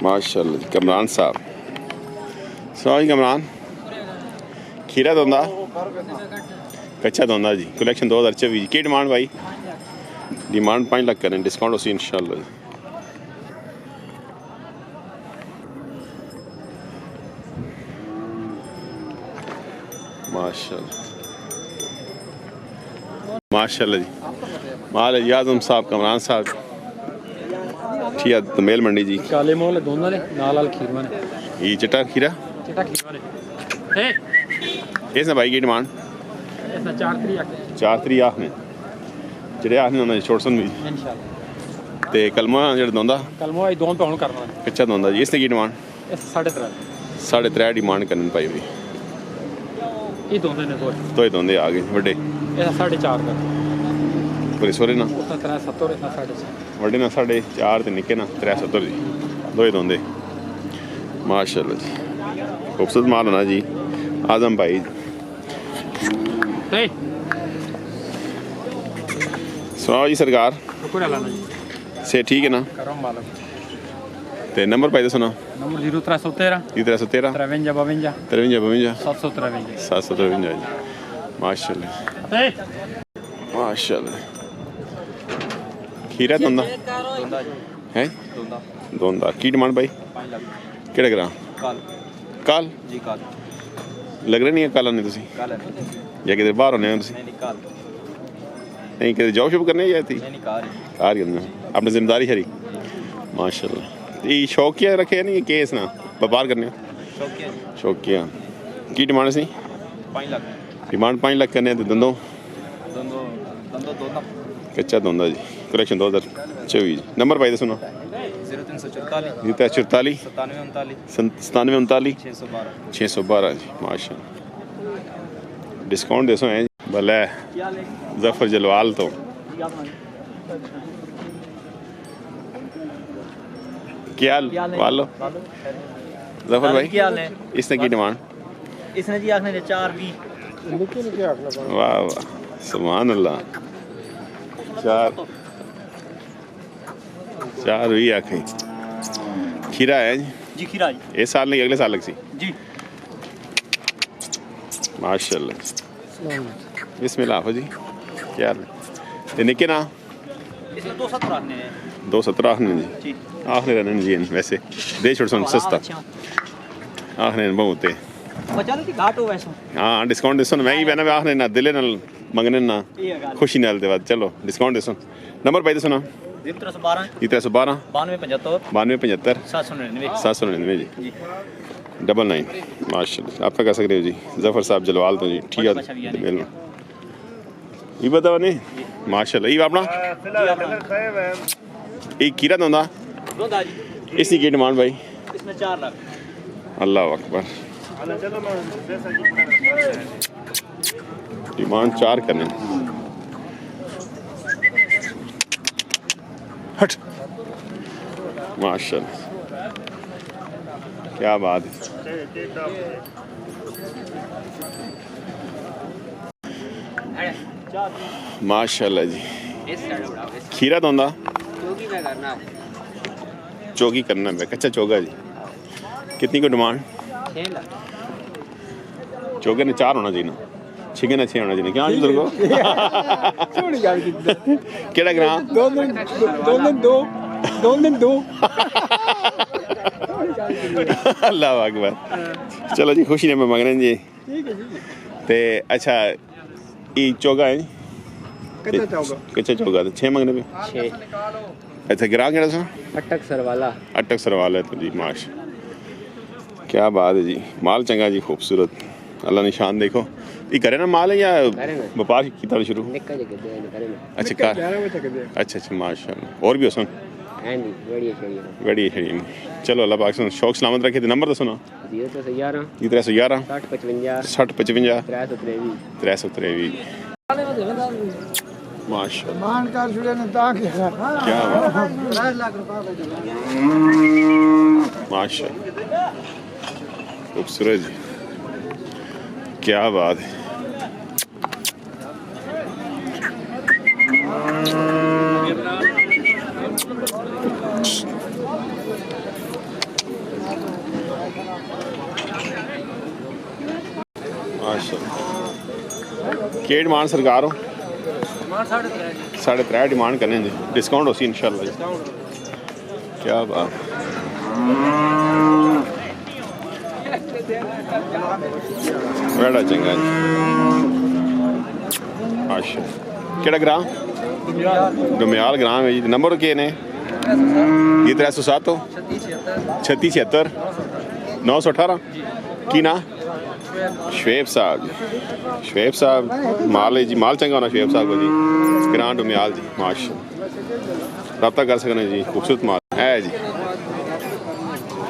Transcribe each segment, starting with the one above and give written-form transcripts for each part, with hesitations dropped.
माशाल्लाह जी कमरान साहब। सुनाओ जी कमरान, खीरा दोंदा कच्चा दोंदा जी, कलैक्शन 2024 की डिमांड भाई? डिमांड 5 लाख करें, डिस्काउंट उसी इंशाल्लाह। माशाल्लाह माशाल्लाह जी। माल है आजम साहब, कमरान साहब, ठीक है। तमेल मंडी जी, काले मोल दोनों ने नाल खीरवा ने ये चिट्टा खीरा किसने भाई की डिमांड? 4 तरीक आखने जेह्ड़े आखने उन्होंने छोड़ सुन भी ते कलमा जेह्ड़ा दोंदा कलमो आई 2 पाउंड करना कच्चा दोंदा जी। इसने की डिमांड? 3.5 डिमांड करने पाई भी ये दोंदे ने तो ही दोंदे आ गए बड़े। ये 4.5 का पूरे सोरे ना 370 4.5 बड़े ना 4.5 ते निक्के ना 370 जी, दो ही दोंदे। माशाल्लाह जी खूबसूरत माल होना जी। आजम भाई सुनाओ जी सरकार से ठीक है ना? ते नंबर पाई सुना? नंबर 0313 313 53 52 53 753 753 जी। माशाल्लाह माशाल्लाह। खीरा दोंदा है दोंदा की डिमांड भाई? केड़ा ग्रां? काल जी काल लग रहा नहीं है काला नहीं तुसी या किधर बाहर होने हैं तुसी? नहीं किधर जॉब शॉब करने या थी कार ही होने अपनी जिम्मेदारी खरी। माशाल्लाह ये शौकिया रखे नहीं केस ना व्यापार करने शौकिया की डिमांड सी? 5 लाख डिमांड 5 लाख करने दंदों कच्चा दोंदा जी, कलेक्शन 2024। नंबर पाई सुनो? 0344 97 39 612 जी। माशाल्लाह डिस्काउंट दसो है भले जफर जलवाल तो क्या वालो जफर भाई इसने की डिमांड? इसने जी आखने 420 वाह वाह सुभान अल्लाह। 4 भी आखे खीरा है जी खीरा जी इस साल नहीं अगले साल लग सी जी। माशाल्लाह बिस्मिल्लाह हो जी। क्या ते निके ना? इसमें 270 आखने हैं 270 आखने जी आखने रहने जी वैसे दे छोड़ सुन सस्ता आखने बहुत है बचाने की घाट हो वैसे। हाँ डिस्काउंट दसो मैं ही बहना आखने ना दिले नाल मंगने ना खुशी नाल दे बाद चलो डिस्काउंट दसो। नंबर पाई दसो ना? 0312 312 9275 9275 799 जी 99 माशाल्लाह। आप क्या सकते हो जी जफर साहब जलवाल तो जी ठीक है मिल ये बताओ नहीं माशाल्लाह। ये अपना एक खीरा दोंदा इसकी की डिमांड भाई? इसमें 4 लाख अल्लाह अकबर डिमांड 4 करने हट माशाल्लाह क्या बात है माशाल्लाह जी। खीरा दोंदा चौकी करना है कच्चा चौगा जी। कितनी को डिमांड? चौके ने 4 होना चाहिए ना 6 ने 6 होना चाहिए क्या जी तेरे को? केड़ा ग्रां? दो अल्लाह अकबर। चलो जी खुशी ने मैं मंगने जी ते अच्छा ये चौगा है कच्चा चौगा तो 6 मंगने पे 6। अच्छा ग्रां केड़ा सा? अटक सरवाला तो जी माश क्या बात है जी। माल चंगा जी खूबसूरत अल्लाह निशान देखो ये करे ना माल है या व्यापार किया शुरू? अच्छा कार अच्छा माशाल्लाह और भी हो सुन बढ़िया छड़ी चलो अल्लाह पाक सुन शौक सलामत रखे। नंबर दसो ना? 0311 60 55 323 माशाल्लाह क्या माशाल्लाह खूबसूरत जी क्या बात है। केह् डिमांड सरकार हो? 3.5 डिमांड करने जी, डिस्काउंट हो सी इंशाल्लाह जी। क्या बात, बड़ा चंगा जी। अच्छा, केड़ा ग्राम? डुमियाल ग्राम है जी। नंबर के ने? ये 307 हो 36 76 918 की ना? शुएब साहब जी, शुएब साहब माल है जी, माल चंगा होना शुएब साहब को जी। ग्राम डुमियाल जी, माशा रब्ता कर सकते जी, खूबसूरत माल है जी।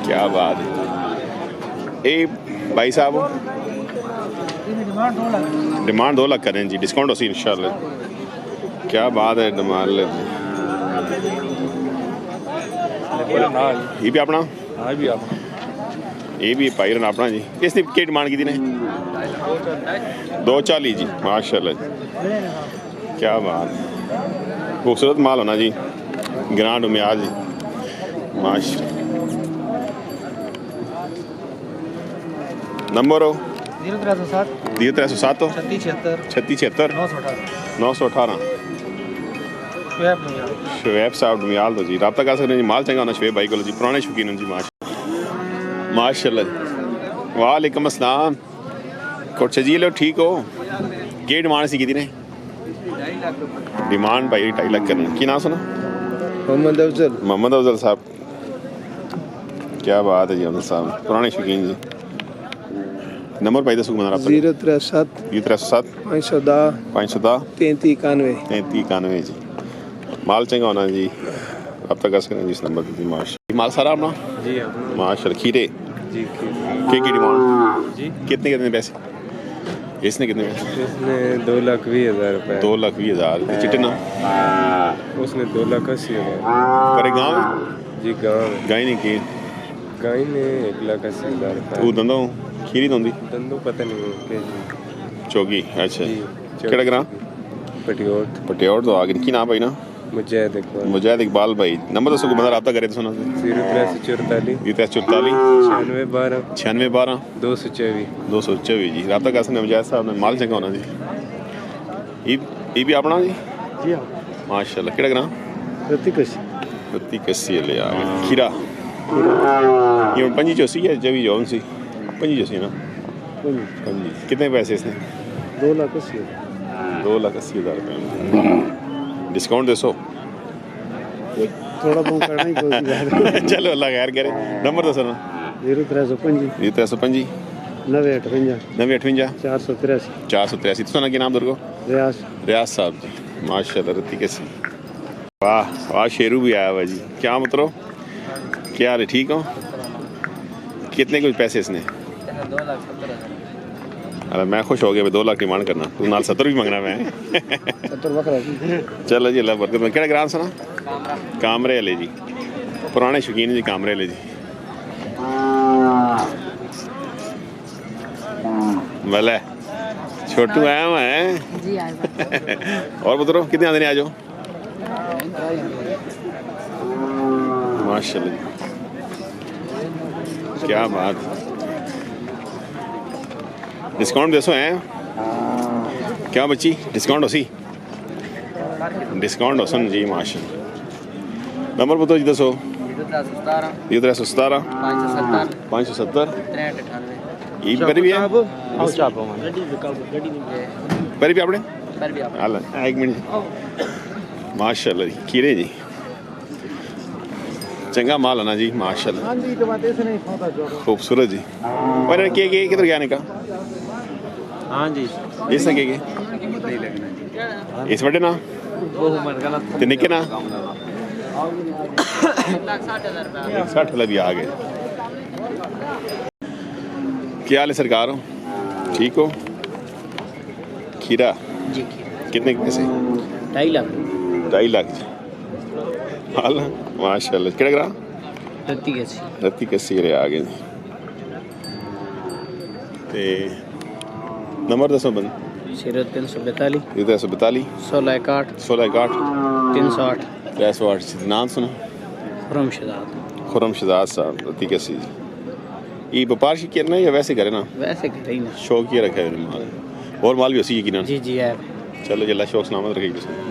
क्या बात है। ए भाई साहब डिमांड 2 लाख करें जी, डिस्काउंट हो सी इंशाल्लाह। क्या बात है, डिमांड ये भी अपना? हाँ भी अपना। ये भी भाई रन अपना जी। इसने क्या डिमांड की थी ने? 240 जी, माशाल्लाह जी। क्या बात, खूबसूरत माल होना जी। ग्रांड उमियाद जी, माशा। नंबर हो? 0307 हो 36 76 918 शुएब साहब डुमियाल तो जी। रब्ता कर सकते जी, माल चंगा होना शुएब भाई को जी, पुराने शौकीन जी। माशाल्लाह। वालेकुम अस्सलाम। कुछ जी लो, ठीक हो? ये डिमांड सी की ने? डिमांड भाई 2.5 लाख करनी। की नाम सुना? मोहम्मद अफजल। मोहम्मद अफजल साहब, क्या बात है जी। अफजल साहब पुराने शौकीन जी। नंबर भाई दसो बना? 037 0307 510 510 33 91 33 91 जी। माल चंगा होना जी, अब तक कर सकते जिस नंबर की। माशा माल सारा अपना जी। माशा। खीरे जी की डिमांड जी। कितने कितने पैसे? इसने कितने पैसे? उसने 2,20,000 रुपए। 2,20,000 चिट्टे ना? उसने 2,80,000। पर गाँव जी गाँव गाय नहीं की गाय ने 1,80,000 रुपए। तू दंदो खीरी दोंदी दंदो पता नहीं के जी। चौकी। अच्छा, जी केड़ा ग्राम? पटियोट। पटियोट तो आगे की नाम भाई ना? मुजाहिद इकबाल। मुजाहिद इकबाल भाई। नंबर दसो बंदा रब्ता करे तो सुना। 08344 0344 9612 9612 224 224 जी। रब्ता कर सकते मुजाहिद साहब ने। माल चंगा होना जी। ये भी अपना जी? जी हाँ। माशाल्लाह। केड़ा ग्राम? रत्ती कस्सी ले आ खीरा। ये 25 है जब जौन सी 25 ना? 25। कितने पैसे इसने? 2,80,000। 2,80,000 रुपये। डिस्काउंट दसो थोड़ा बहुत करना ही कोशिश। चलो अल्लाह खैर करे। नंबर दसो ना? 0305 0305 958 958 483 483। तो सुना कि नाम दुर्गो? रियाज साहब जी, माशाल्लाह। रत्ती कैसी, वाह वाह। शेरू भी आया हुआ जी। क्या मतलब, क्या हाल है, ठीक हो? कितने कुछ पैसे इसने? 2,70,000। अरे मैं खुश हो गया, 2 लाख डिमांड करना, तू नाल 70 भी मंगना मैं। 70 बकरा। चलो जी, अल्लाह बरकत में। केड़ा ग्राम सुना? कामरे वाले जी, पुराने शौकीन जी कामरे वाले जी। भले छोटू आया हुआ है जी। और बताओ कितने आदमी आ जाओ? माशाल्लाह, क्या बात। डिस्काउंट दसो हैं क्या बच्ची? डिस्काउंट हो सी? डिस्काउंट हो सन जी, माशाल्लाह। नंबर बताओ जी, दसो। 0317 570 ये पर भी है? पर भी आपने? हाल एक मिनट। माशाल्लाह जी, खीरे जी चंगा माल है ना जी, माशाल्लाह। खूबसूरत जी। और के किधर गया निका? हाँ जी। इसने के इस बड़े ना ते निके ना 1,60,000 भी आ गए। क्या हाल है सरकार हो, ठीक हो? खीरा जी कितने के पैसे? 2.5 लाख। 2.5 लाख जी। हाल माशाल्लाह। केड़ा ग्राम? रत्ती कस्सी रे आ गए। ते नंबर दसो बंद। 0342 0342 1661 1661 308 308। नाम सुना? खुरम शहजाद। खुरम शहजाद साहब, रत्ती कस्सी जी। ये व्यापार की करना है या वैसे करे ना? वैसे करे ही ना। शौक ये रखा है माल। और माल भी उसी यकीन। जी जी है। चलो जी अल्लाह शौक सलामत रखेगी तुसें।